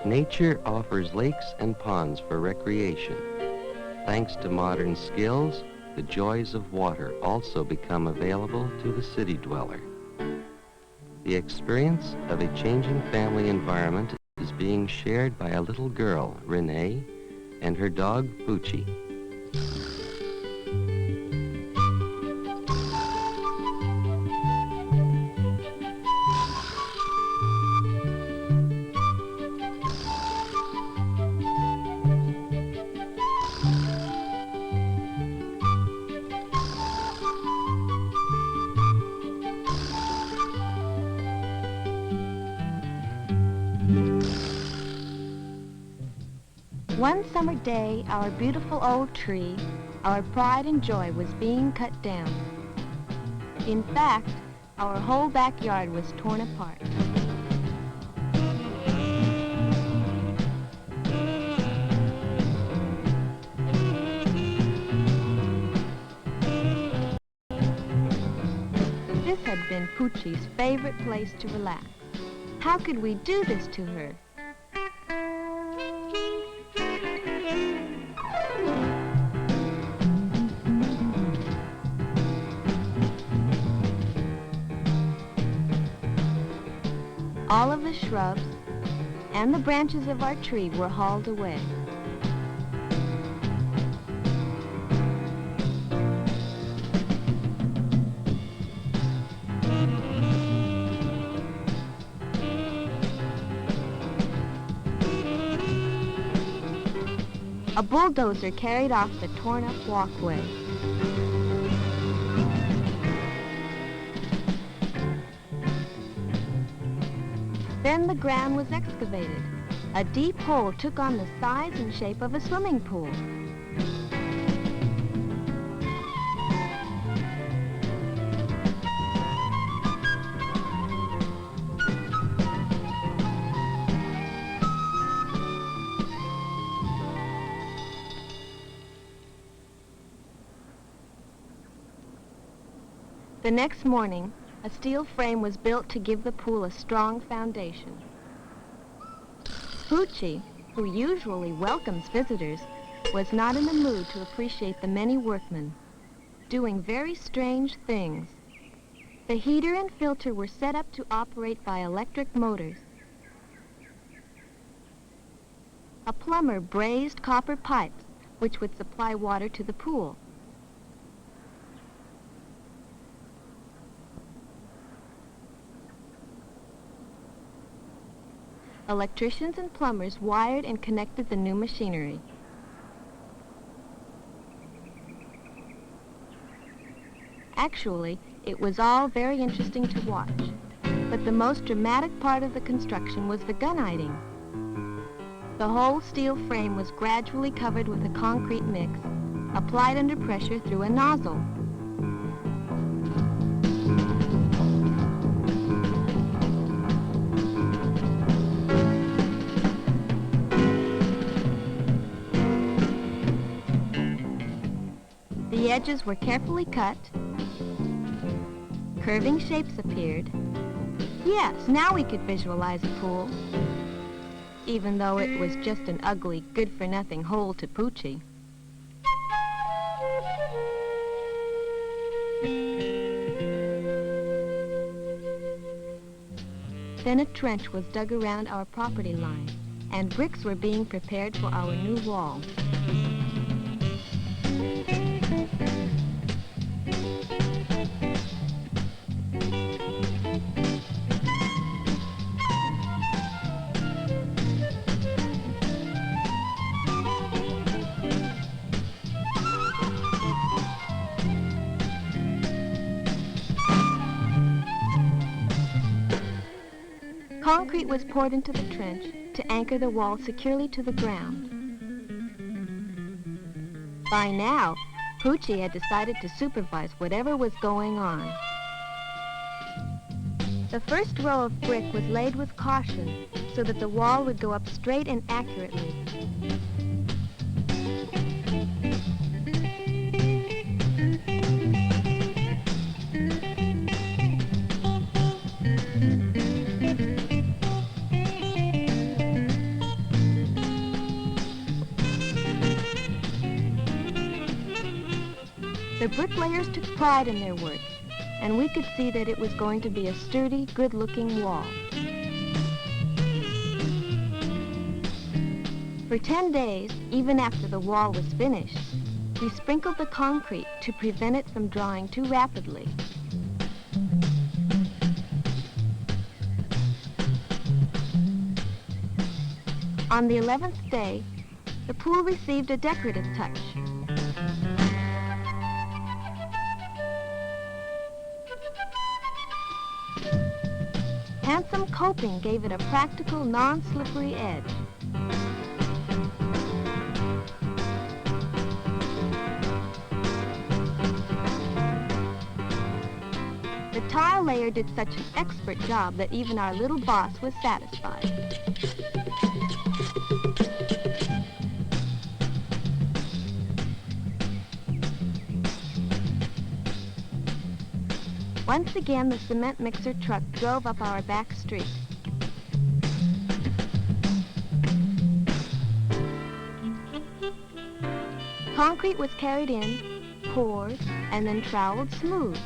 Nature offers lakes and ponds for recreation. Thanks to modern skills, the joys of water also become available to the city dweller. The experience of a changing family environment is being shared by a little girl, Renee, and her dog, Poochie. One summer day, our beautiful old tree, our pride and joy, was being cut down. In fact, our whole backyard was torn apart. This had been Poochie's favorite place to relax. How could we do this to her? All of the shrubs and the branches of our tree were hauled away. A bulldozer carried off the torn-up walkway. Then the ground was excavated. A deep hole took on the size and shape of a swimming pool. The next morning, a steel frame was built to give the pool a strong foundation. Poochie, who usually welcomes visitors, was not in the mood to appreciate the many workmen doing very strange things. The heater and filter were set up to operate by electric motors. A plumber brazed copper pipes, which would supply water to the pool. Electricians and plumbers wired and connected the new machinery. Actually, it was all very interesting to watch, but the most dramatic part of the construction was the gunite. The whole steel frame was gradually covered with a concrete mix, applied under pressure through a nozzle. The edges were carefully cut. Curving shapes appeared. Yes, now we could visualize a pool, even though it was just an ugly, good-for-nothing hole to Poochie. Then a trench was dug around our property line, and bricks were being prepared for our new wall. Concrete was poured into the trench to anchor the wall securely to the ground. By now, Poochie had decided to supervise whatever was going on. The first row of brick was laid with caution so that the wall would go up straight and accurately. bricklayers took pride in their work, and we could see that it was going to be a sturdy, good-looking wall. For 10 days, even after the wall was finished, we sprinkled the concrete to prevent it from drying too rapidly. On the 11th day, the pool received a decorative touch. Handsome coping gave it a practical, non-slippery edge. The tile layer did such an expert job that even our little boss was satisfied. Once again, the cement mixer truck drove up our back street. Concrete was carried in, poured, and then troweled smooth.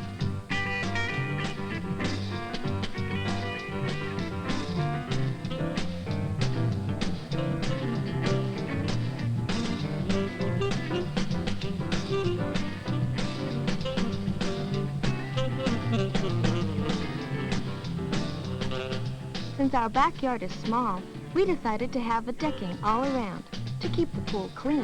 Since our backyard is small, we decided to have a decking all around to keep the pool clean.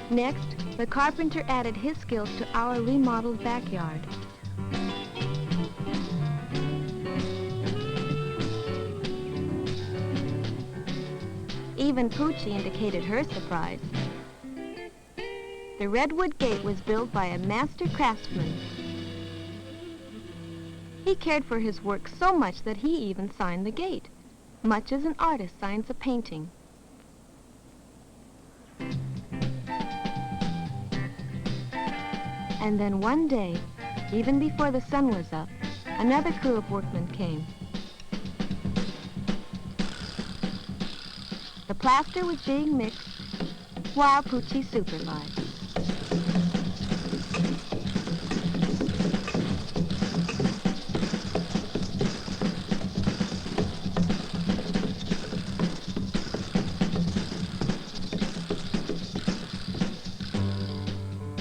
Next, the carpenter added his skills to our remodeled backyard. Even Poochie indicated her surprise. The redwood gate was built by a master craftsman. He cared for his work so much that he even signed the gate, much as an artist signs a painting. And then one day, even before the sun was up, another crew of workmen came. The plaster was being mixed while Poochie supervised.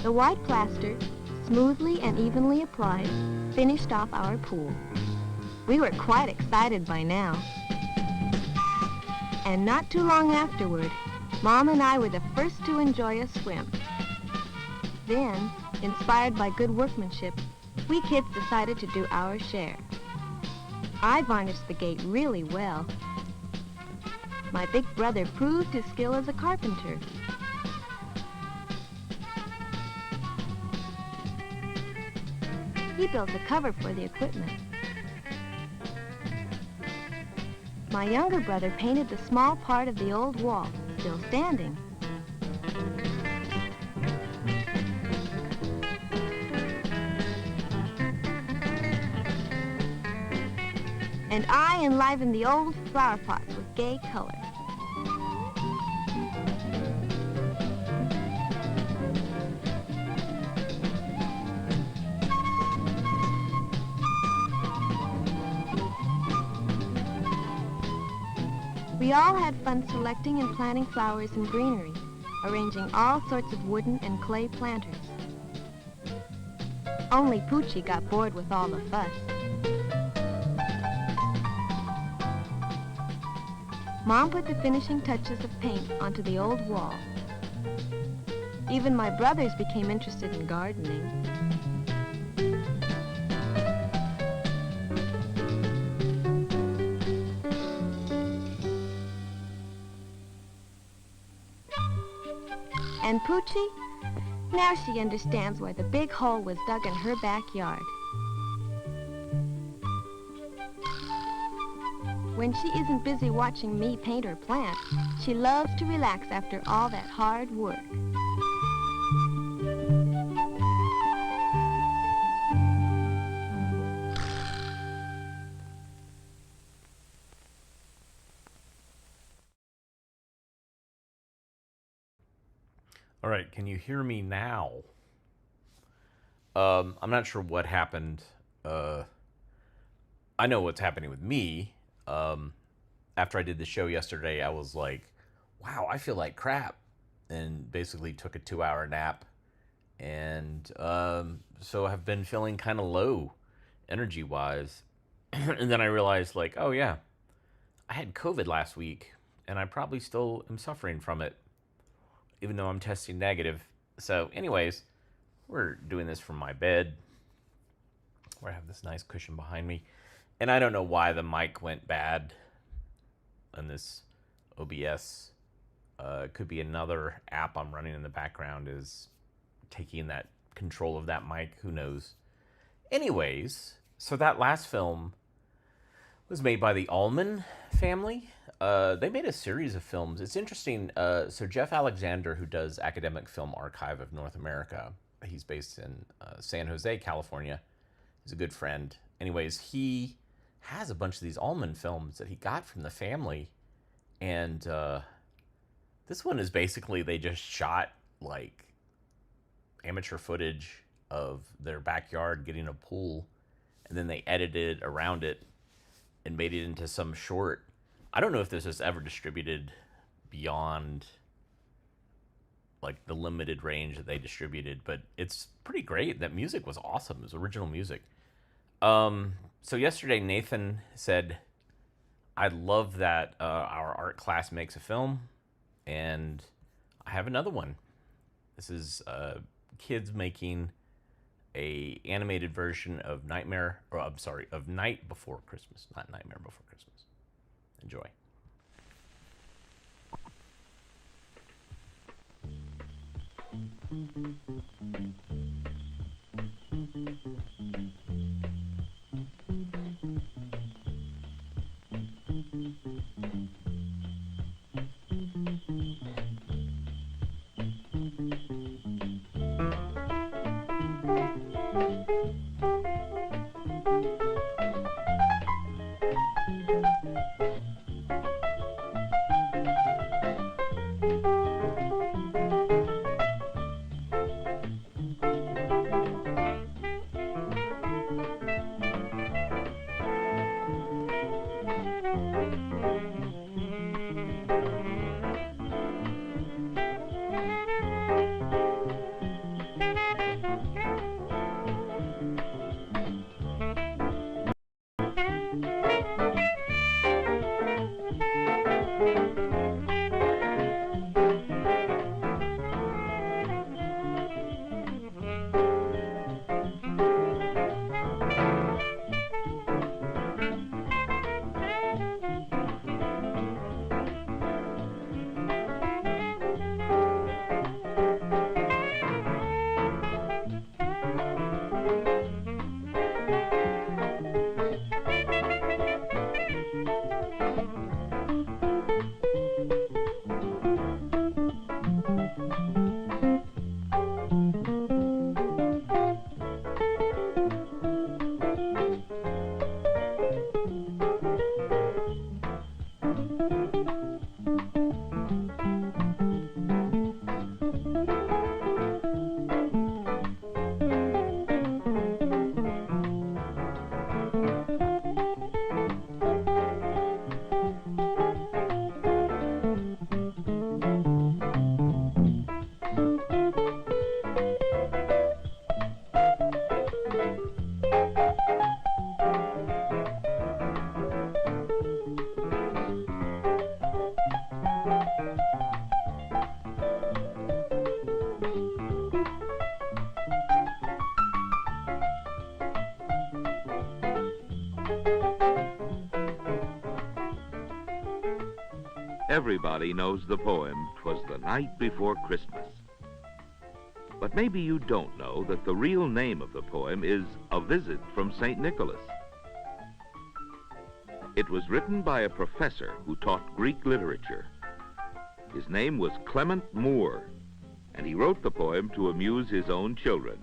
The white plaster, smoothly and evenly applied, finished off our pool. We were quite excited by now. And not too long afterward, Mom and I were the first to enjoy a swim. Then, inspired by good workmanship, we kids decided to do our share. I varnished the gate really well. My big brother proved his skill as a carpenter. He built a cover for the equipment. My younger brother painted the small part of the old wall, still standing. And I enlivened the old flower pots with gay color. We all had fun selecting and planting flowers and greenery, arranging all sorts of wooden and clay planters. Only Poochie got bored with all the fuss. Mom put the finishing touches of paint onto the old wall. Even my brothers became interested in gardening. And Poochie? Now she understands why the big hole was dug in her backyard. When she isn't busy watching me paint or plant, she loves to relax after all that hard work. All right, can you hear me now? I'm not sure what happened. I know what's happening with me. After I did the show yesterday, I was like, wow, I feel like crap. And basically took a 2 hour nap. And so I've been feeling kind of low energy wise. And then I realized, like, oh, yeah, I had COVID last week. And I probably still am suffering from it, even though I'm testing negative. So, anyways, we're doing this from my bed, where I have this nice cushion behind me. And I don't know why the mic went bad on this OBS. Could be another app I'm running in the background is taking that control of that mic. Who knows? Anyways, so that last film was made by the Allman family. They made a series of films. It's interesting. So Jeff Alexander, who does Academic Film Archive of North America, he's based in San Jose, California. He's a good friend. Anyways, he has a bunch of these Allman films that he got from the family. And this one is basically they just shot like amateur footage of their backyard getting a pool. And then they edited around it and made it into some short. I don't know if this was ever distributed beyond like the limited range that they distributed, but it's pretty great. That music was awesome. It was original music. So yesterday Nathan said, I love that our art class makes a film, and I have another one. This is kids making a animated version of of Night Before Christmas, not Nightmare Before Christmas. Enjoy. Everybody knows the poem, "'Twas the Night Before Christmas." But maybe you don't know that the real name of the poem is A Visit from St. Nicholas. It was written by a professor who taught Greek literature. His name was Clement Moore, and he wrote the poem to amuse his own children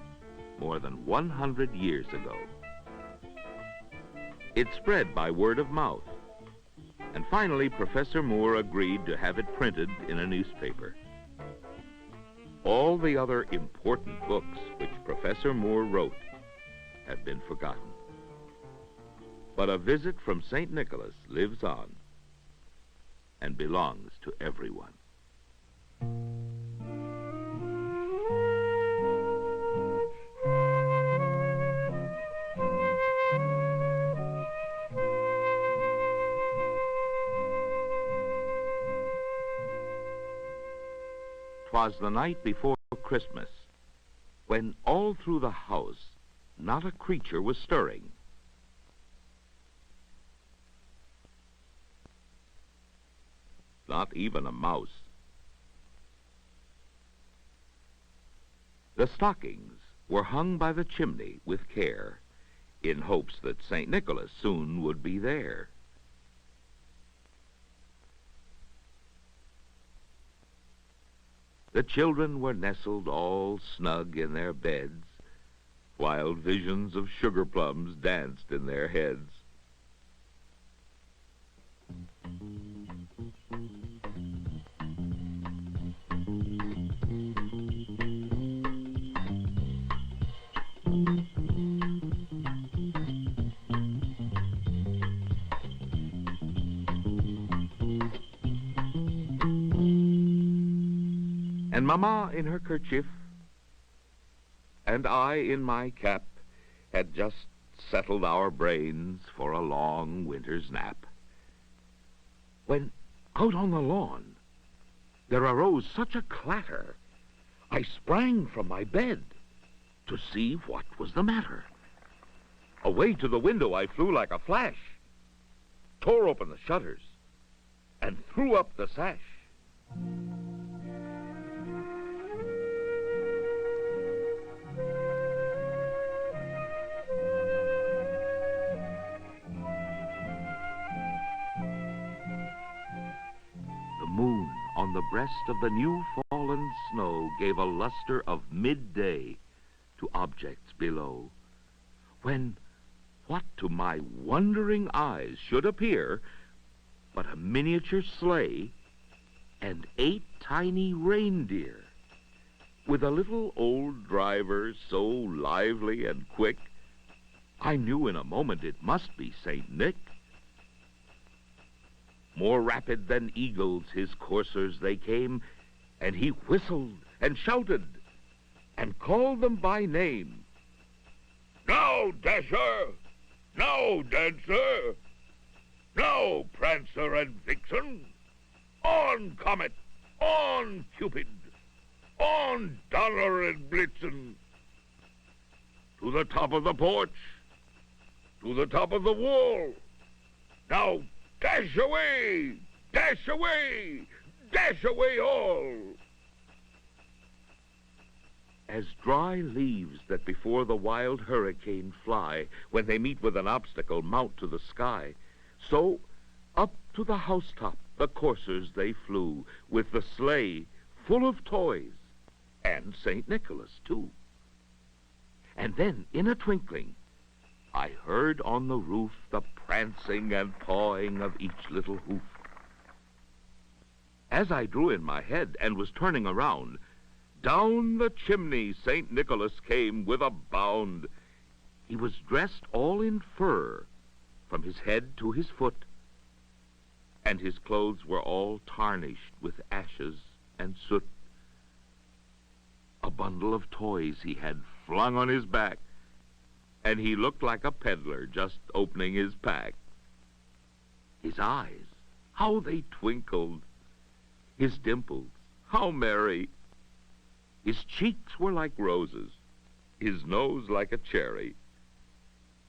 more than 100 years ago. It spread by word of mouth, and finally Professor Moore agreed to have it printed in a newspaper. All the other important books which Professor Moore wrote have been forgotten. But a visit from St. Nicholas lives on and belongs to everyone. 'Twas the night before Christmas, when all through the house not a creature was stirring. Not even a mouse. The stockings were hung by the chimney with care, in hopes that St. Nicholas soon would be there. The children were nestled all snug in their beds, while visions of sugar plums danced in their heads. And Mamma in her kerchief, and I in my cap, had just settled our brains for a long winter's nap, when out on the lawn there arose such a clatter, I sprang from my bed to see what was the matter. Away to the window I flew like a flash, tore open the shutters, and threw up the sash. Moon on the breast of the new fallen snow gave a luster of midday to objects below, when what to my wondering eyes should appear but a miniature sleigh and 8 tiny reindeer, with a little old driver so lively and quick, I knew in a moment it must be St. Nick. More rapid than eagles his coursers they came, and he whistled and shouted and called them by name. Now, Dasher! Now, Dancer! Now, Prancer and Vixen! On, Comet! On, Cupid! On, Donner and Blitzen! To the top of the porch! To the top of the wall! Now, dash away! Dash away! Dash away all! As dry leaves that before the wild hurricane fly, when they meet with an obstacle, mount to the sky, so up to the housetop the coursers they flew, with the sleigh full of toys, and St. Nicholas too. And then, in a twinkling, I heard on the roof the prancing and pawing of each little hoof. As I drew in my head and was turning around, down the chimney St. Nicholas came with a bound. He was dressed all in fur, from his head to his foot, and his clothes were all tarnished with ashes and soot. A bundle of toys he had flung on his back, and he looked like a peddler just opening his pack. His eyes, how they twinkled. His dimples, how merry. His cheeks were like roses, his nose like a cherry.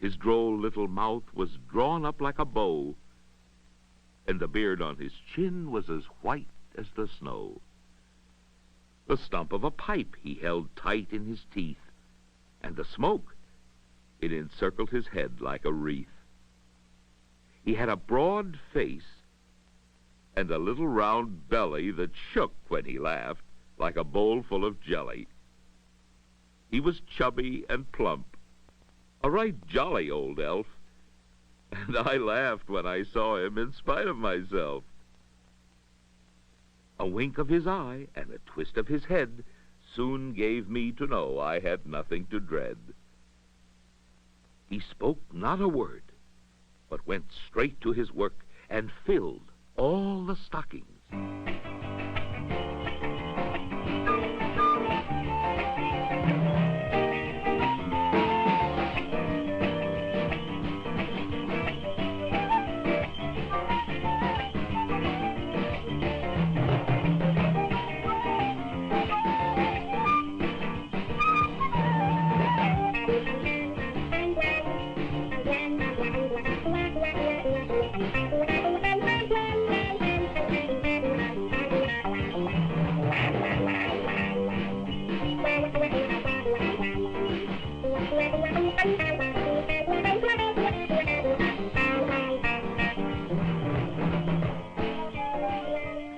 His droll little mouth was drawn up like a bow, and the beard on his chin was as white as the snow. The stump of a pipe he held tight in his teeth, and the smoke, it encircled his head like a wreath. He had a broad face and a little round belly that shook when he laughed like a bowl full of jelly. He was chubby and plump, a right jolly old elf, and I laughed when I saw him in spite of myself. A wink of his eye and a twist of his head soon gave me to know I had nothing to dread. He spoke not a word, but went straight to his work and filled all the stockings.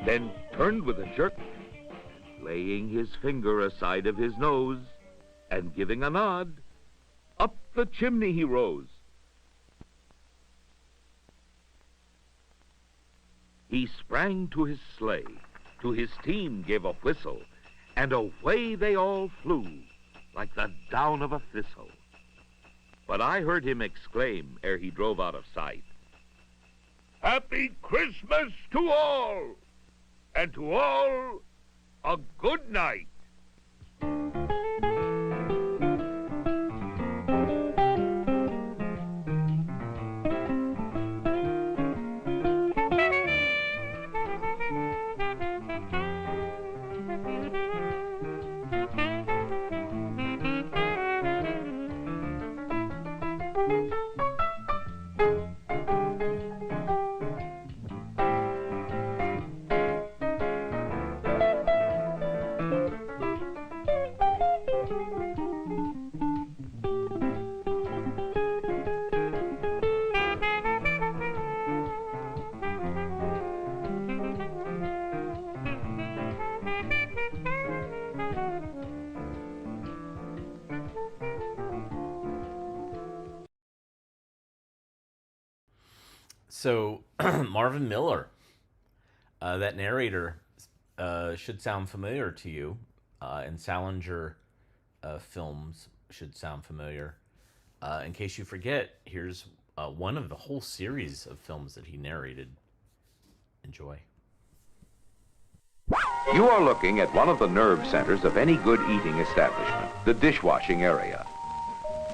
Then turned with a jerk, laying his finger aside of his nose, and giving a nod, up the chimney he rose. He sprang to his sleigh, to his team gave a whistle, and away they all flew, like the down of a thistle. But I heard him exclaim, ere he drove out of sight, "Happy Christmas to all, and to all a good night." So, Marvin Miller, that narrator should sound familiar to you, and Salinger films should sound familiar. In case you forget, here's one of the whole series of films that he narrated. Enjoy. You are looking at one of the nerve centers of any good eating establishment, the dishwashing area.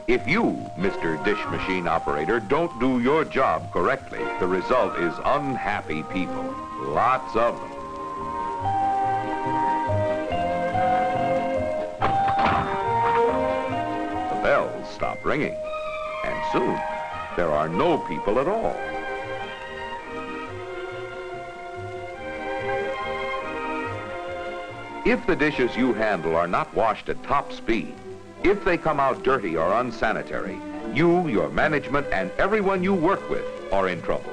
If you, Mr. Dish Machine Operator, don't do your job correctly, the result is unhappy people. Lots of them. The bells stop ringing, and soon there are no people at all. If the dishes you handle are not washed at top speed, if they come out dirty or unsanitary, you, your management, and everyone you work with are in trouble.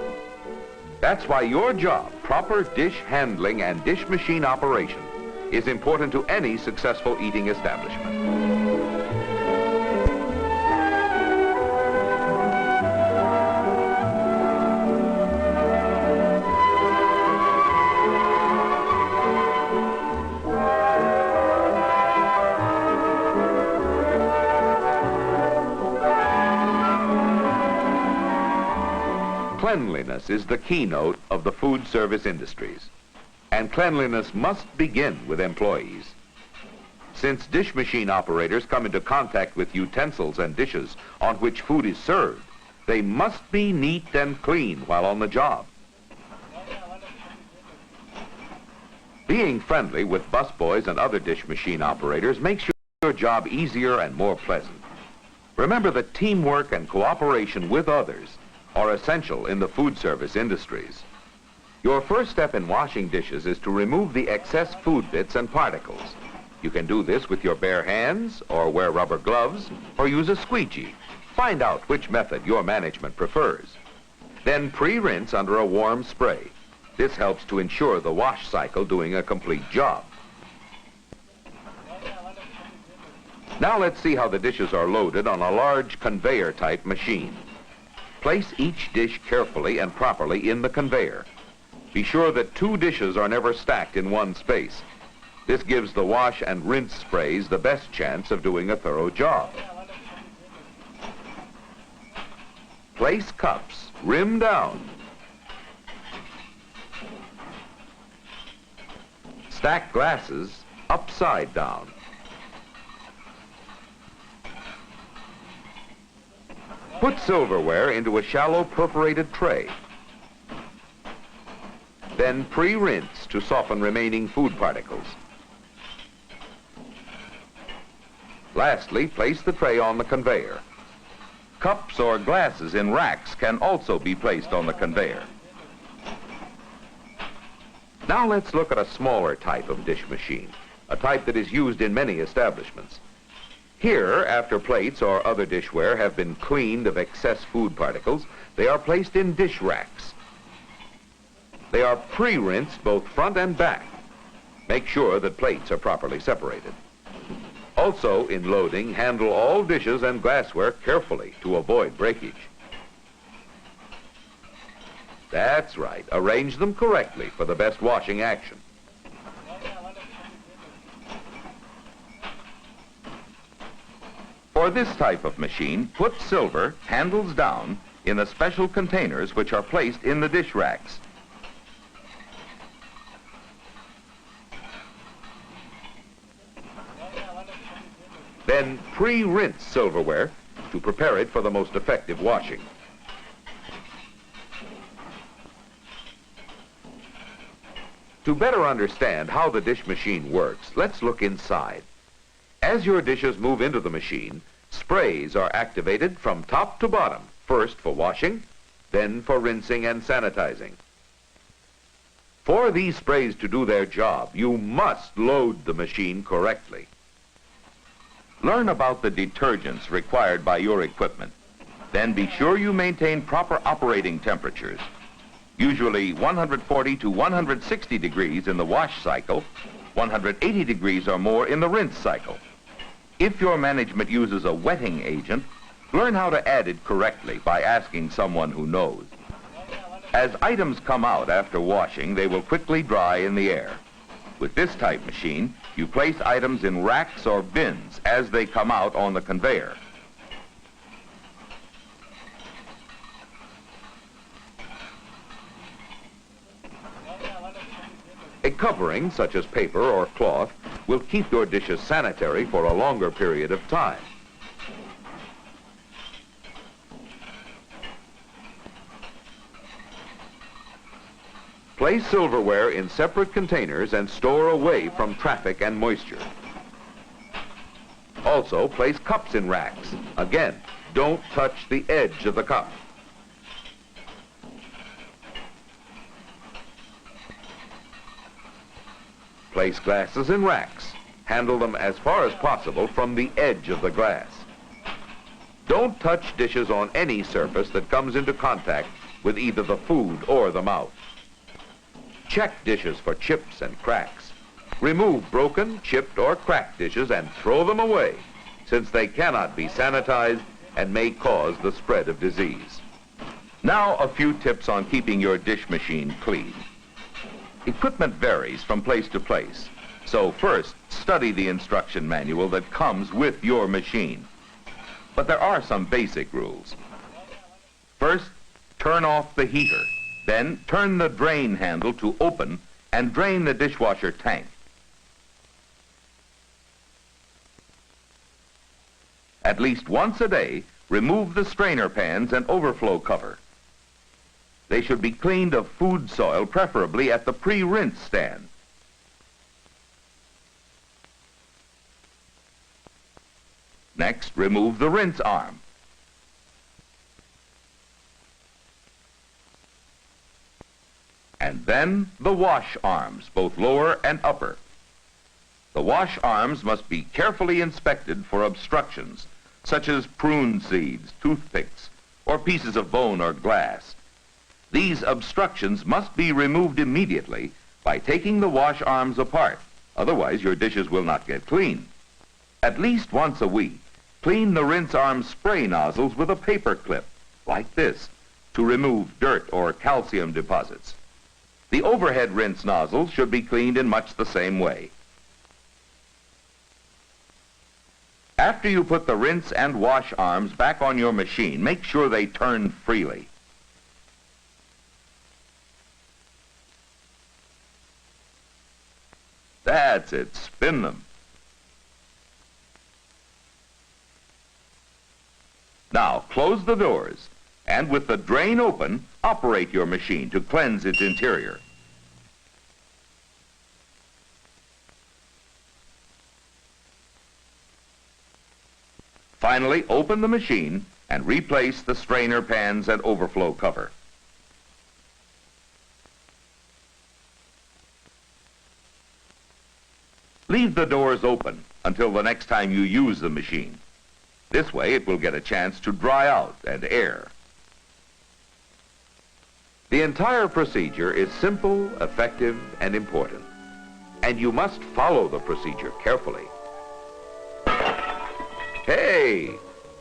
That's why your job, proper dish handling and dish machine operation, is important to any successful eating establishment. Cleanliness is the keynote of the food service industries, and cleanliness must begin with employees. Since dish machine operators come into contact with utensils and dishes on which food is served, they must be neat and clean while on the job. Being friendly with busboys and other dish machine operators makes your job easier and more pleasant. Remember that teamwork and cooperation with others are essential in the food service industries. Your first step in washing dishes is to remove the excess food bits and particles. You can do this with your bare hands, or wear rubber gloves, or use a squeegee. Find out which method your management prefers. Then pre-rinse under a warm spray. This helps to ensure the wash cycle doing a complete job. Now let's see how the dishes are loaded on a large conveyor-type machine. Place each dish carefully and properly in the conveyor. Be sure that two dishes are never stacked in one space. This gives the wash and rinse sprays the best chance of doing a thorough job. Place cups rim down. Stack glasses upside down. Put silverware into a shallow perforated tray. Then pre-rinse to soften remaining food particles. Lastly, place the tray on the conveyor. Cups or glasses in racks can also be placed on the conveyor. Now let's look at a smaller type of dish machine, a type that is used in many establishments. Here, after plates or other dishware have been cleaned of excess food particles, they are placed in dish racks. They are pre-rinsed both front and back. Make sure that plates are properly separated. Also, in loading, handle all dishes and glassware carefully to avoid breakage. That's right. Arrange them correctly for the best washing action. For this type of machine, put silver, handles down, in the special containers which are placed in the dish racks. Then pre-rinse silverware to prepare it for the most effective washing. To better understand how the dish machine works, let's look inside. As your dishes move into the machine, sprays are activated from top to bottom, first for washing, then for rinsing and sanitizing. For these sprays to do their job, you must load the machine correctly. Learn about the detergents required by your equipment. Then be sure you maintain proper operating temperatures. Usually 140 to 160 degrees in the wash cycle, 180 degrees or more in the rinse cycle. If your management uses a wetting agent, learn how to add it correctly by asking someone who knows. As items come out after washing, they will quickly dry in the air. With this type machine, you place items in racks or bins as they come out on the conveyor. A covering, such as paper or cloth, will keep your dishes sanitary for a longer period of time. Place silverware in separate containers and store away from traffic and moisture. Also, place cups in racks. Again, don't touch the edge of the cup. Place glasses in racks. Handle them as far as possible from the edge of the glass. Don't touch dishes on any surface that comes into contact with either the food or the mouth. Check dishes for chips and cracks. Remove broken, chipped, or cracked dishes and throw them away, since they cannot be sanitized and may cause the spread of disease. Now, a few tips on keeping your dish machine clean. Equipment varies from place to place, so first, study the instruction manual that comes with your machine. But there are some basic rules. First, turn off the heater. Then turn the drain handle to open and drain the dishwasher tank. At least once a day, remove the strainer pans and overflow cover. They should be cleaned of food soil, preferably at the pre-rinse stand. Next, remove the rinse arm. And then the wash arms, both lower and upper. The wash arms must be carefully inspected for obstructions, such as prune seeds, toothpicks, or pieces of bone or glass. These obstructions must be removed immediately by taking the wash arms apart. Otherwise, your dishes will not get clean. At least once a week, clean the rinse arm spray nozzles with a paper clip, like this, to remove dirt or calcium deposits. The overhead rinse nozzles should be cleaned in much the same way. After you put the rinse and wash arms back on your machine, make sure they turn freely. That's it. Spin them. Now, close the doors, and with the drain open, operate your machine to cleanse its interior. Finally, open the machine and replace the strainer pans and overflow cover. Leave the doors open until the next time you use the machine. This way it will get a chance to dry out and air. The entire procedure is simple, effective, and important. And you must follow the procedure carefully. Hey!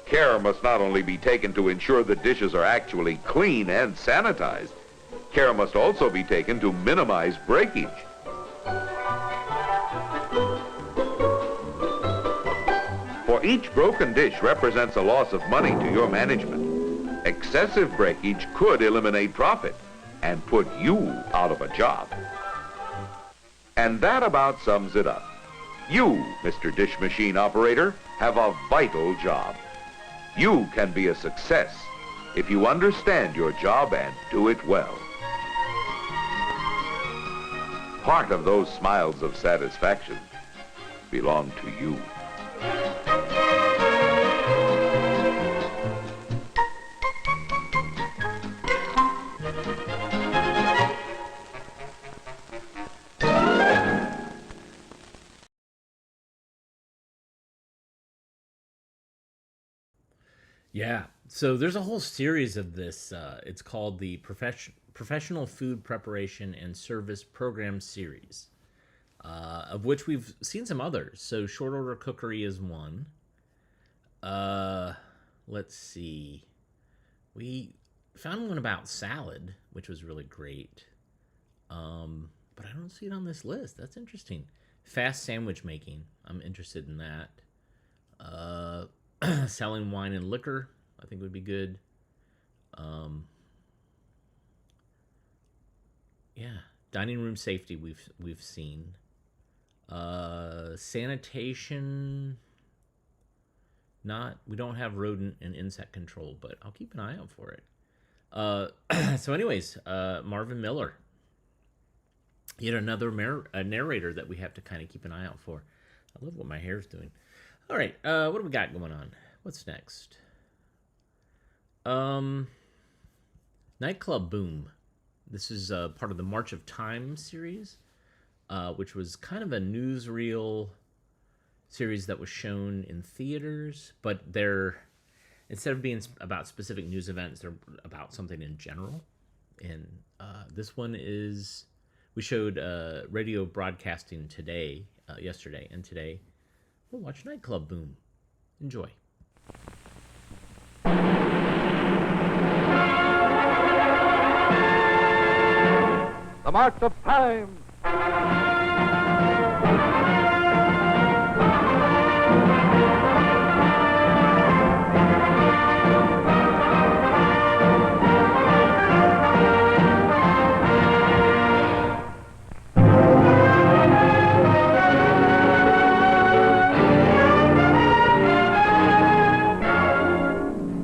Care must not only be taken to ensure the dishes are actually clean and sanitized, care must also be taken to minimize breakage. For each broken dish represents a loss of money to your management. Excessive breakage could eliminate profit and put you out of a job. And that about sums it up. You, Mr. Dish Machine Operator, have a vital job. You can be a success if you understand your job and do it well. Part of those smiles of satisfaction belong to you. Yeah, so there's a whole series of this. It's called the Professional Food Preparation and Service Program Series, of which we've seen some others. So Short Order Cookery is one. Let's see. We found one about salad, which was really great. But I don't see it on this list. That's interesting. Fast sandwich making. I'm interested in that. Selling wine and liquor, I think would be good. Yeah, dining room safety we've seen. Sanitation, we don't have rodent and insect control, but I'll keep an eye out for it. So anyways, Marvin Miller, yet another narrator that we have to kind of keep an eye out for. I love what my hair's doing. All right, what do we got going on? What's next? Nightclub Boom. This is part of the March of Time series, which was kind of a newsreel series that was shown in theaters, but instead of being about specific news events, they're about something in general. And this one is, we showed radio broadcasting yesterday, and today we'll watch Nightclub Boom. Enjoy. The March of Time.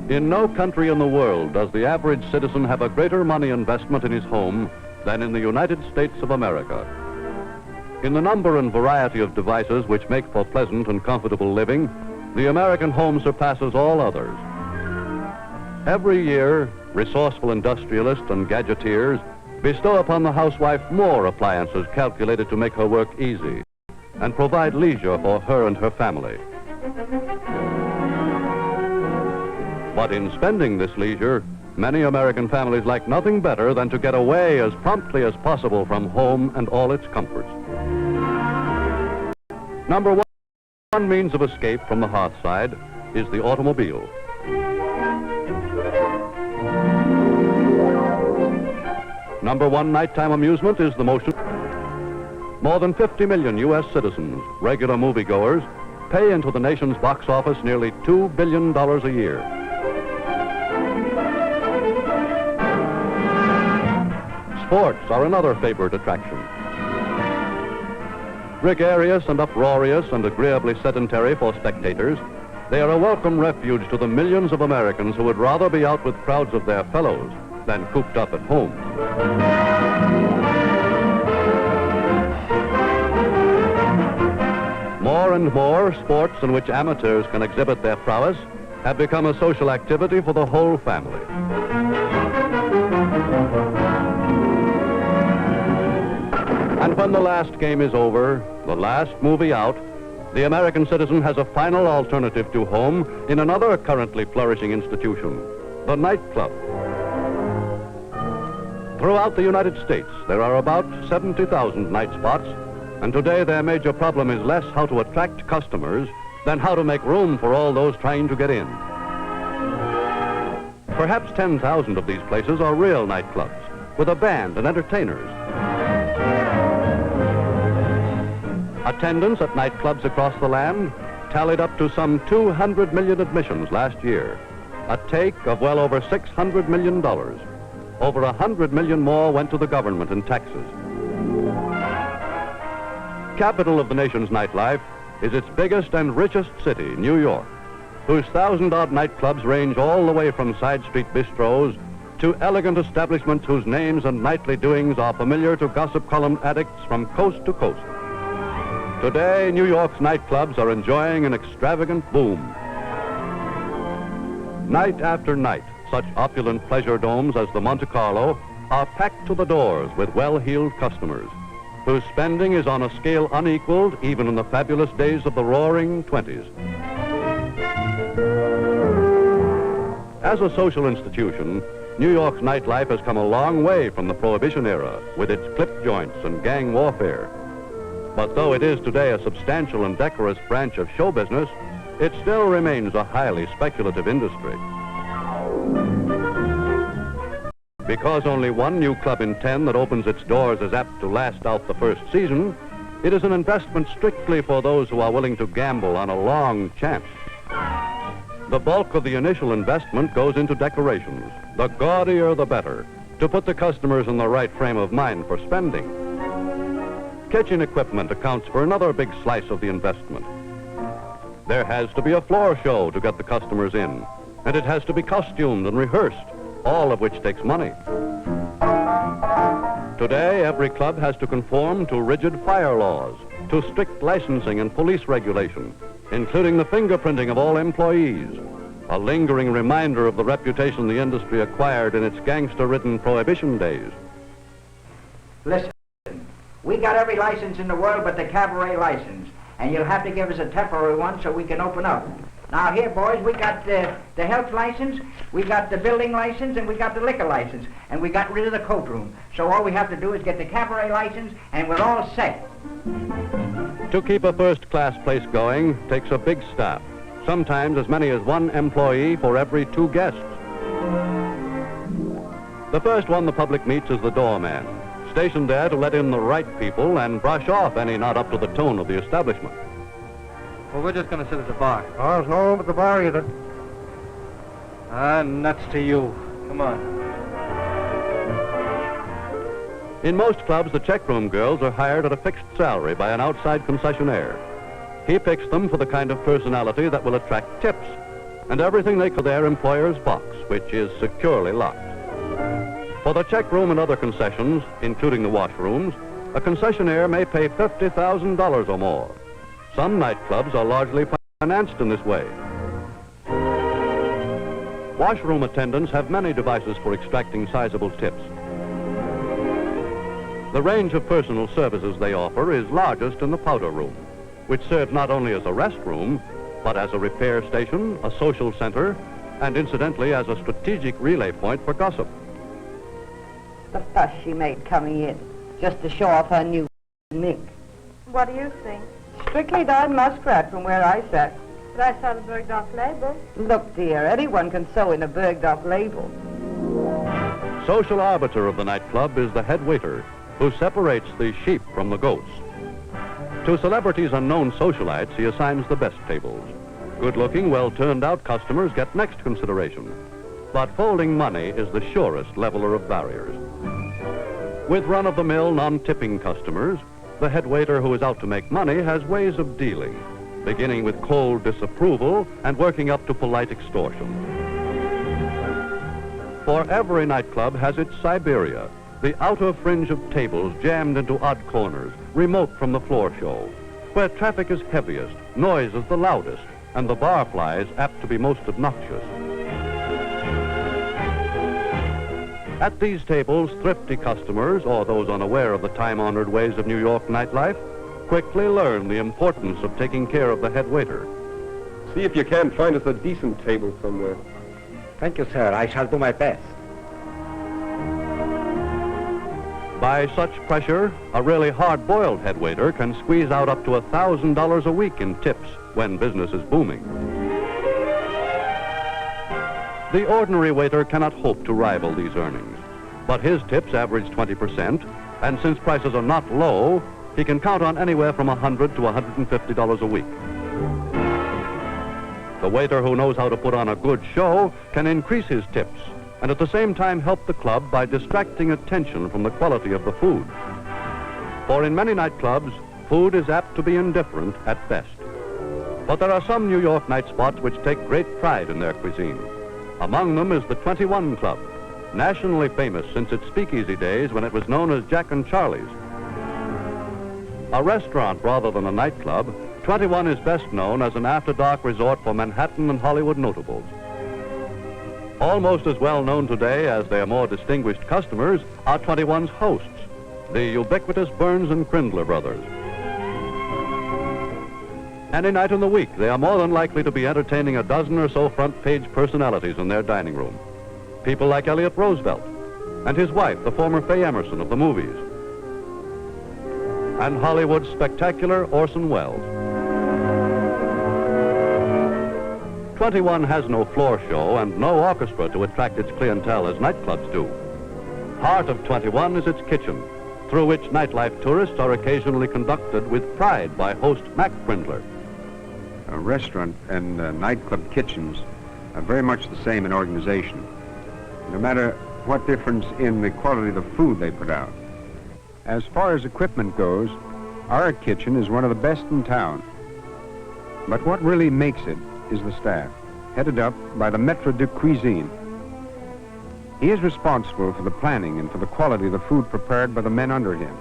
In no country in the world does the average citizen have a greater money investment in his home than in the United States of America. In the number and variety of devices which make for pleasant and comfortable living, the American home surpasses all others. Every year, resourceful industrialists and gadgeteers bestow upon the housewife more appliances calculated to make her work easy and provide leisure for her and her family. But in spending this leisure, many American families like nothing better than to get away as promptly as possible from home and all its comforts. Number one means of escape from the hearthside is the automobile. Number one nighttime amusement is the motion. More than 50 million U.S. citizens, regular moviegoers, pay into the nation's box office nearly $2 billion a year. Sports are another favored attraction. Gregarious and uproarious and agreeably sedentary for spectators, they are a welcome refuge to the millions of Americans who would rather be out with crowds of their fellows than cooped up at home. More and more, sports in which amateurs can exhibit their prowess have become a social activity for the whole family. And when the last game is over, the last movie out, the American citizen has a final alternative to home in another currently flourishing institution, the nightclub. Throughout the United States, there are about 70,000 night spots, and today their major problem is less how to attract customers than how to make room for all those trying to get in. Perhaps 10,000 of these places are real nightclubs, with a band and entertainers. Attendance at nightclubs across the land tallied up to some 200 million admissions last year, a take of well over $600 million. Over 100 million more went to the government in taxes. Capital of the nation's nightlife is its biggest and richest city, New York, whose 1,000-odd nightclubs range all the way from side street bistros to elegant establishments whose names and nightly doings are familiar to gossip column addicts from coast to coast. Today, New York's nightclubs are enjoying an extravagant boom. Night after night, such opulent pleasure domes as the Monte Carlo are packed to the doors with well-heeled customers, whose spending is on a scale unequaled even in the fabulous days of the Roaring '20s. As a social institution, New York's nightlife has come a long way from the Prohibition era with its clip joints and gang warfare. But though it is today a substantial and decorous branch of show business, it still remains a highly speculative industry. Because only one new club in 10 that opens its doors is apt to last out the first season, it is an investment strictly for those who are willing to gamble on a long chance. The bulk of the initial investment goes into decorations, the gaudier the better, to put the customers in the right frame of mind for spending. Kitchen equipment accounts for another big slice of the investment. There has to be a floor show to get the customers in, and it has to be costumed and rehearsed, all of which takes money. Today, every club has to conform to rigid fire laws, to strict licensing and police regulation, including the fingerprinting of all employees, a lingering reminder of the reputation the industry acquired in its gangster-ridden Prohibition days. Listen, we got every license in the world but the cabaret license, and you'll have to give us a temporary one so we can open up. Now here, boys, we got the health license, we got the building license, and we got the liquor license, and we got rid of the coat room. So all we have to do is get the cabaret license, and we're all set. To keep a first-class place going takes a big staff, sometimes as many as one employee for every 2 guests. The first one the public meets is the doorman, stationed there to let in the right people and brush off any not up to the tone of the establishment. Well, we're just going to sit at the bar. Oh, there's no room at the bar either. Ah, nuts to you. Come on. In most clubs, the checkroom girls are hired at a fixed salary by an outside concessionaire. He picks them for the kind of personality that will attract tips, and everything they call their employer's box, which is securely locked. For the checkroom and other concessions, including the washrooms, a concessionaire may pay $50,000 or more. Some nightclubs are largely financed in this way. Washroom attendants have many devices for extracting sizable tips. The range of personal services they offer is largest in the powder room, which serves not only as a restroom, but as a repair station, a social center, and incidentally as a strategic relay point for gossip. The fuss she made coming in, just to show off her new mink. What do you think? Strictly dyed muskrat from where I sat. But I saw the Bergdorf label. Look, dear, anyone can sew in a Bergdorf label. Social arbiter of the nightclub is the head waiter, who separates the sheep from the goats. To celebrities and known socialites, he assigns the best tables. Good-looking, well-turned-out customers get next consideration. But folding money is the surest leveler of barriers. With run-of-the-mill, non-tipping customers, the head waiter who is out to make money has ways of dealing, beginning with cold disapproval and working up to polite extortion. For every nightclub has its Siberia, the outer fringe of tables jammed into odd corners, remote from the floor show, where traffic is heaviest, noise is the loudest, and the barflies apt to be most obnoxious. At these tables, thrifty customers, or those unaware of the time-honored ways of New York nightlife, quickly learn the importance of taking care of the head waiter. See if you can find us a decent table somewhere. Thank you, sir. I shall do my best. By such pressure, a really hard-boiled head waiter can squeeze out up to $1,000 a week in tips when business is booming. The ordinary waiter cannot hope to rival these earnings, but his tips average 20%, and since prices are not low, he can count on anywhere from $100 to $150 a week. The waiter who knows how to put on a good show can increase his tips and at the same time help the club by distracting attention from the quality of the food. For in many nightclubs, food is apt to be indifferent at best. But there are some New York night spots which take great pride in their cuisine. Among them is the 21 Club, nationally famous since its speakeasy days when it was known as Jack and Charlie's. A restaurant rather than a nightclub, 21 is best known as an after-dark resort for Manhattan and Hollywood notables. Almost as well known today as their more distinguished customers are 21's hosts, the ubiquitous Burns and Crindler brothers. Any night in the week, they are more than likely to be entertaining a dozen or so front-page personalities in their dining room. People like Elliot Roosevelt and his wife, the former Faye Emerson of the movies, and Hollywood's spectacular Orson Welles. 21 has no floor show and no orchestra to attract its clientele as nightclubs do. Heart of 21 is its kitchen, through which nightlife tourists are occasionally conducted with pride by host Mac Crindler. A restaurant and nightclub kitchens are very much the same in organization, no matter what difference in the quality of the food they put out. As far as equipment goes, our kitchen is one of the best in town. But what really makes it is the staff, headed up by the maître de cuisine. He is responsible for the planning and for the quality of the food prepared by the men under him.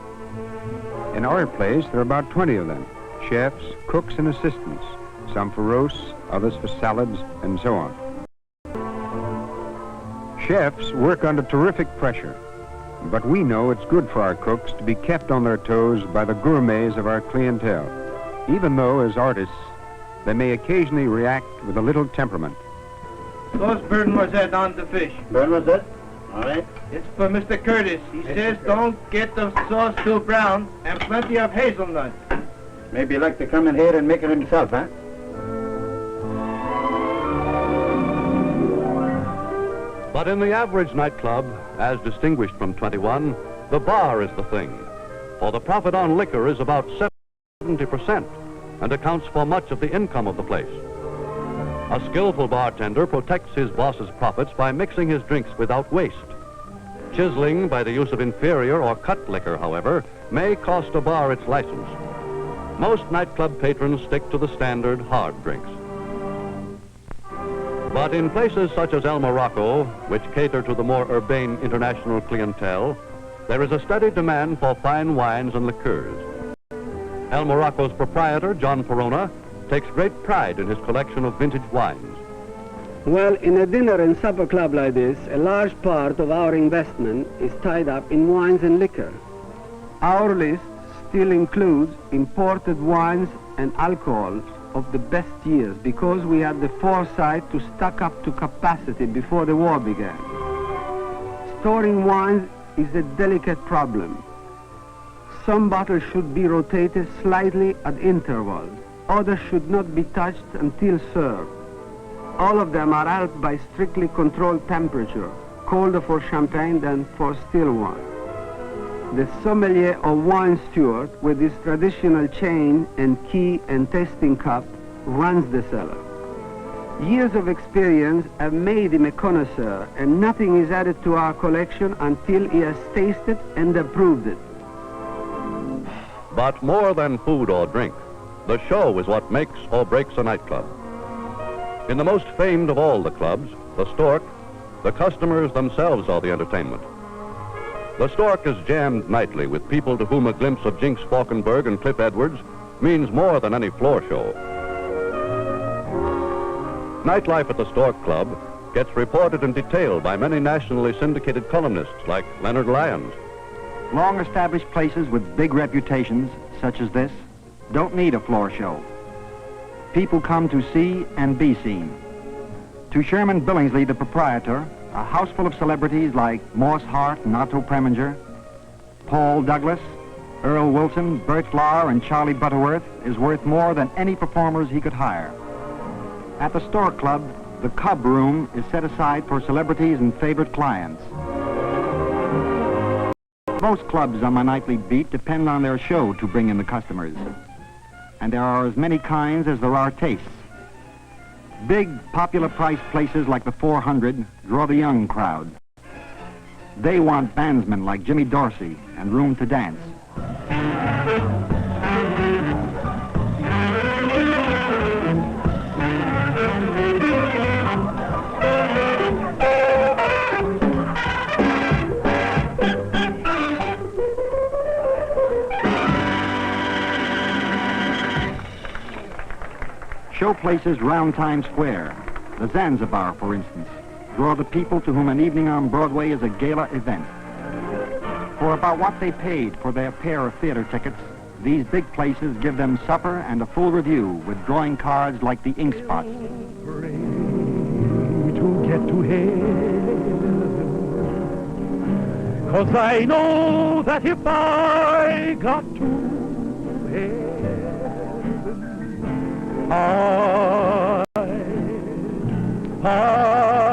In our place, there are about 20 of them, chefs, cooks, and assistants, some for roasts, others for salads, and so on. Chefs work under terrific pressure, but we know it's good for our cooks to be kept on their toes by the gourmets of our clientele, even though, as artists, they may occasionally react with a little temperament. Toast burn rosette on the fish. Burn rosette? All right. It's for Mr. Curtis. He says don't get the sauce too brown and plenty of hazelnut. Maybe you'd like to come in here and make it himself, huh? But in the average nightclub, as distinguished from 21, the bar is the thing. For the profit on liquor is about 70% and accounts for much of the income of the place. A skillful bartender protects his boss's profits by mixing his drinks without waste. Chiseling by the use of inferior or cut liquor, however, may cost a bar its license. Most nightclub patrons stick to the standard hard drinks. But in places such as El Morocco, which cater to the more urbane international clientele, there is a steady demand for fine wines and liqueurs. El Morocco's proprietor, John Perona, takes great pride in his collection of vintage wines. Well, in a dinner and supper club like this, a large part of our investment is tied up in wines and liquor. Our list still includes imported wines and alcohol of the best years because we had the foresight to stock up to capacity before the war began. Storing wines is a delicate problem. Some bottles should be rotated slightly at intervals. Others should not be touched until served. All of them are helped by strictly controlled temperature, colder for champagne than for still wine. the sommelier or wine steward with his traditional chain and key and tasting cup runs the cellar. Years of experience have made him a connoisseur, and nothing is added to our collection until he has tasted and approved it. But more than food or drink, the show is what makes or breaks a nightclub. In the most famed of all the clubs, the Stork, the customers themselves are the entertainment. The Stork is jammed nightly with people to whom a glimpse of Jinx Falkenberg and Cliff Edwards means more than any floor show. Nightlife at the Stork Club gets reported in detail by many nationally syndicated columnists like Leonard Lyons. Long-established places with big reputations, such as this, don't need a floor show. People come to see and be seen. To Sherman Billingsley, the proprietor, a house full of celebrities like Morse Hart and Otto Preminger, Paul Douglas, Earl Wilson, Bert Flower, and Charlie Butterworth is worth more than any performers he could hire. At the Stork Club, the Cub Room is set aside for celebrities and favorite clients. Most clubs on my nightly beat depend on their show to bring in the customers. And there are as many kinds as there are tastes. Big, popular price places like the 400 draw the young crowd. They want bandsmen like Jimmy Dorsey and room to dance. Show places round Times Square, the Zanzibar, for instance, draw the people to whom an evening on Broadway is a gala event. For about what they paid for their pair of theater tickets, these big places give them supper and a full review with drawing cards like the ink spots. To get to heaven, 'cause I know that if I got to heaven, I'd find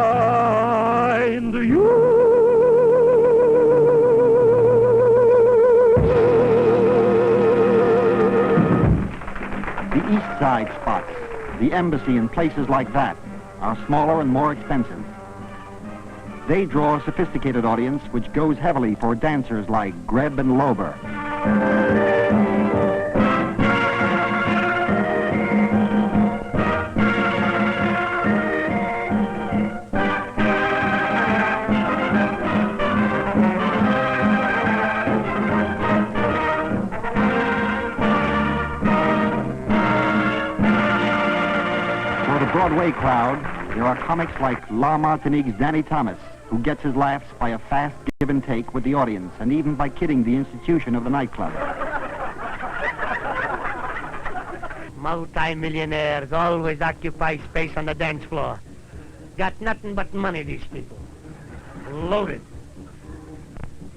you. The East Side spots, the Embassy and places like that, are smaller and more expensive. They draw a sophisticated audience which goes heavily for dancers like Greb and Lober. Broadway crowd, there are comics like La Martinique's Danny Thomas, who gets his laughs by a fast give and take with the audience, and even by kidding the institution of the nightclub. Multi-millionaires always occupy space on the dance floor. Got nothing but money, these people. Loaded.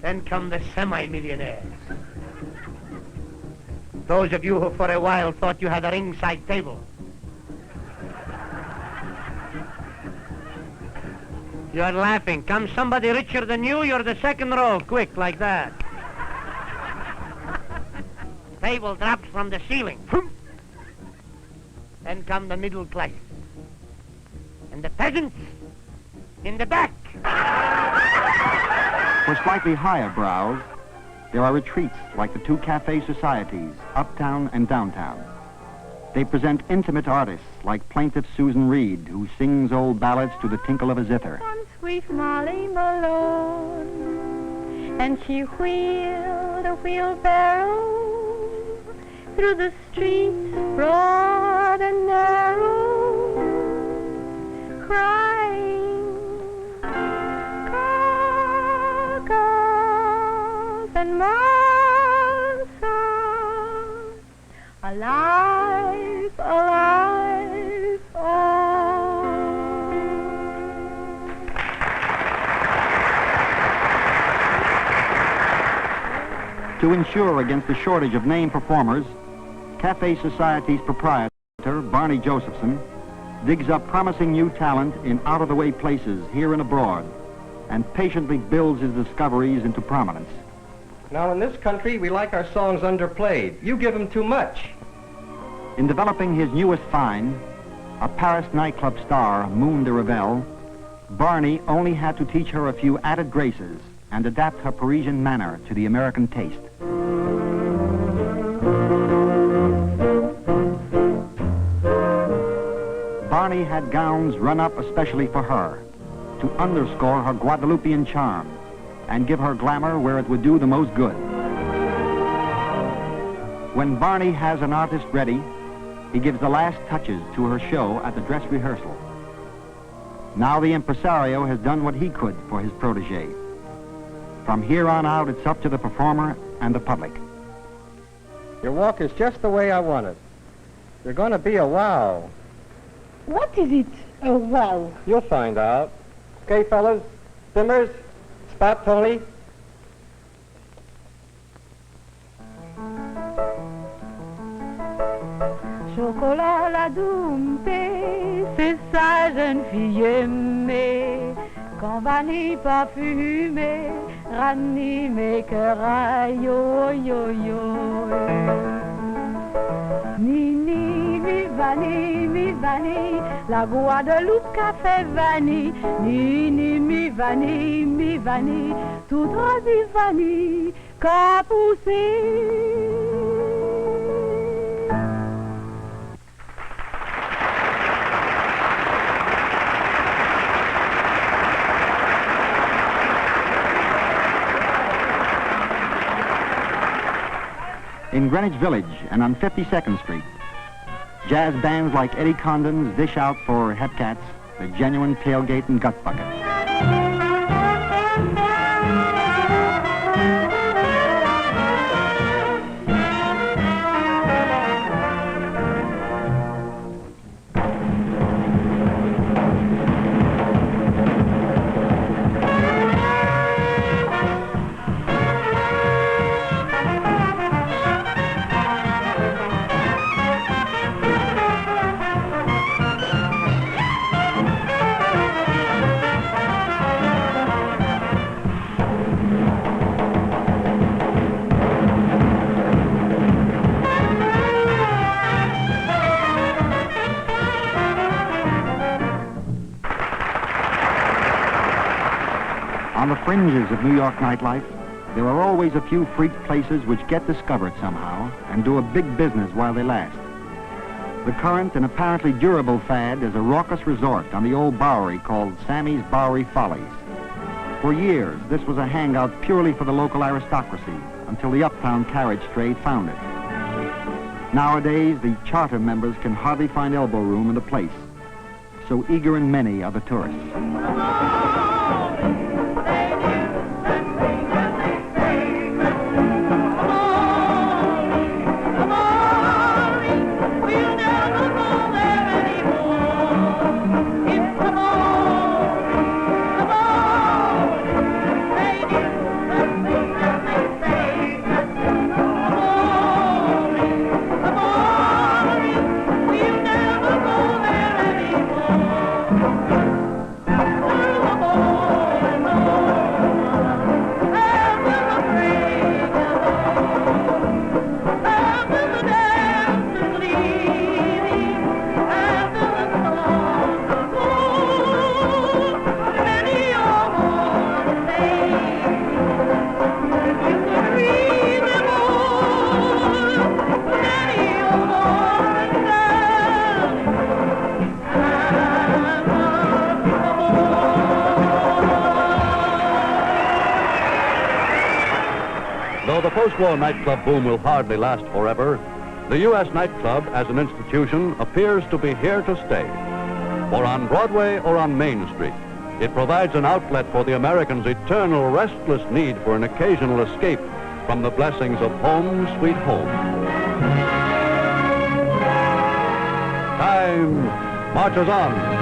Then come the semi-millionaires. Those of you who for a while thought you had a ringside table. You're laughing. Come somebody richer than you, you're the second row, quick, like that. Table drops from the ceiling. Then come the middle class. And the peasants in the back. For slightly higher brows, there are retreats like the two cafe societies, uptown and downtown. They present intimate artists like plaintive Susan Reed, who sings old ballads to the tinkle of a zither. Sweet Molly Malone, and she wheeled a wheelbarrow through the streets broad and narrow, crying, "Cocos and Mansas, alive, alive, oh." To ensure against a shortage of name performers, Cafe Society's proprietor, Barney Josephson, digs up promising new talent in out-of-the-way places here and abroad, and patiently builds his discoveries into prominence. Now, in this country, we like our songs underplayed. You give them too much. In developing his newest find, a Paris nightclub star, Moon de Revel, Barney only had to teach her a few added graces and adapt her Parisian manner to the American taste. Barney had gowns run up especially for her, to underscore her Guadeloupean charm and give her glamour where it would do the most good. When Barney has an artist ready, he gives the last touches to her show at the dress rehearsal. Now the impresario has done what he could for his protege. From here on out, it's up to the performer and the public. Your walk is just the way I want it. You're going to be a wow. What is it? Oh, wow. You'll find out. Okay, fellas. Simmers, spot Tony. Chocolat la domptée, c'est sa jeune fille aimée. Quand vanille parfumée, ranime mes cœurs, yo yo yo. Nini, mi vanille, la Guadeloupe café vanille. Nini, mi vanille, tout droit du vanille, qu'a poussé. In Greenwich Village and on 52nd Street, jazz bands like Eddie Condon's dish out for hepcats the genuine tailgate and gut bucket. On the fringes of New York nightlife, there are always a few freak places which get discovered somehow and do a big business while they last. The current and apparently durable fad is a raucous resort on the old Bowery called Sammy's Bowery Follies. For years, this was a hangout purely for the local aristocracy until the uptown carriage trade found it. Nowadays, the charter members can hardly find elbow room in the place. So eager and many are the tourists. Though the post-war nightclub boom will hardly last forever, the U.S. nightclub as an institution appears to be here to stay. For on Broadway or on Main Street, it provides an outlet for the American's eternal restless need for an occasional escape from the blessings of home sweet home. Time marches on.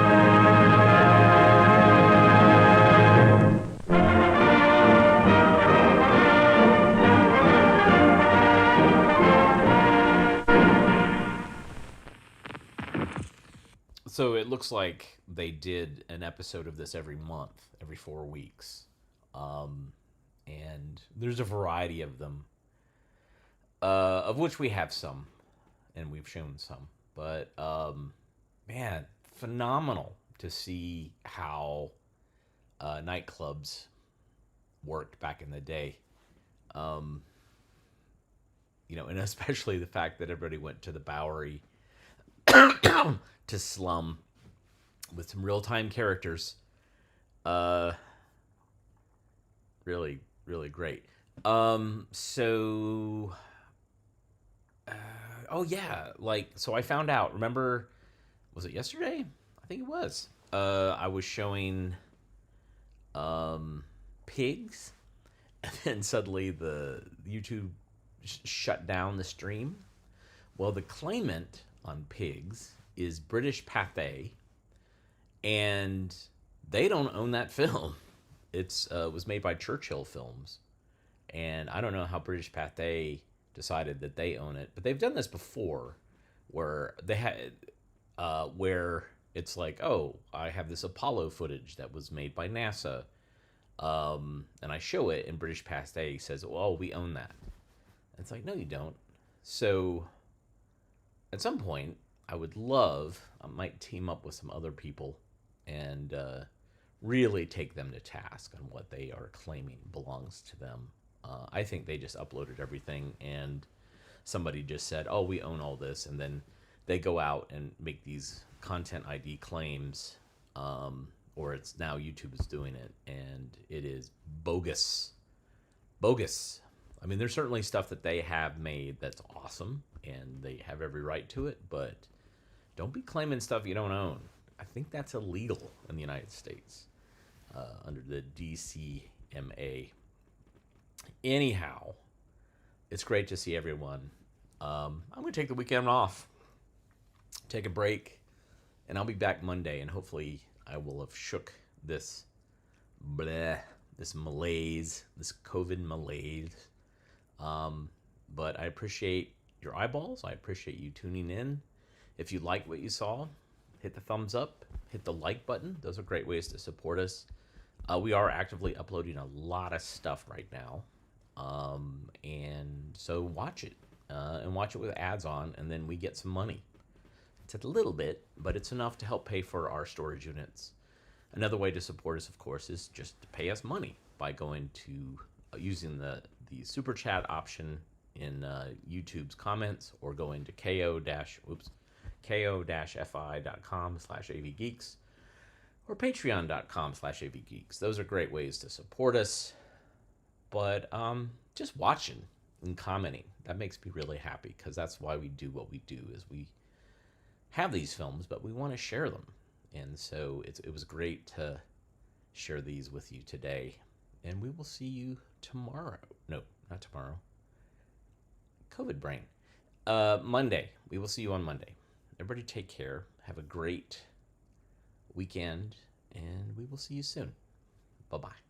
So it looks like they did an episode of this every month, every 4 weeks. and there's a variety of them, of which we have some, and we've shown some. But man, phenomenal to see how nightclubs worked back in the day. And especially the fact that everybody went to the Bowery to slum with some real-time characters. Really, really great. Oh yeah, so I found out, remember, was it yesterday? I think it was. I was showing pigs, and then suddenly the YouTube shut down the stream. Well, the claimant on pigs is British Pathé, and they don't own that film. It was made by Churchill Films, and I don't know how British Pathé decided that they own it, but they've done this before, where they had where it's like, oh, I have this Apollo footage that was made by NASA, and I show it, and British Pathé says, "Oh, we own that." And it's like, no, you don't. So, at some point, I might team up with some other people and really take them to task on what they are claiming belongs to them. I think they just uploaded everything, and somebody just said, oh, we own all this, and then they go out and make these content ID claims, or it's now YouTube is doing it, and it is bogus. Bogus. I mean, there's certainly stuff that they have made that's awesome, and they have every right to it, but don't be claiming stuff you don't own. I think that's illegal in the United States under the DCMA. Anyhow, it's great to see everyone. I'm going to take the weekend off, take a break, and I'll be back Monday, and hopefully I will have shook this malaise, this COVID malaise. But I appreciate your eyeballs. I appreciate you tuning in. If you like what you saw, hit the thumbs up, hit the like button. Those are great ways to support us. We are actively uploading a lot of stuff right now. And so watch it, and watch it with ads on, and then we get some money. It's a little bit, but it's enough to help pay for our storage units. Another way to support us, of course, is just to pay us money by going to using the super chat option in YouTube's comments, or going to ko-fi.com/avgeeks or patreon.com/avgeeks. Those are great ways to support us. But just watching and commenting, that makes me really happy, because that's why we do what we do, is we have these films, but we want to share them. And so it was great to share these with you today. And we will see you tomorrow. No, not tomorrow. COVID brain. Monday. We will see you on Monday. Everybody take care. Have a great weekend. And we will see you soon. Bye-bye.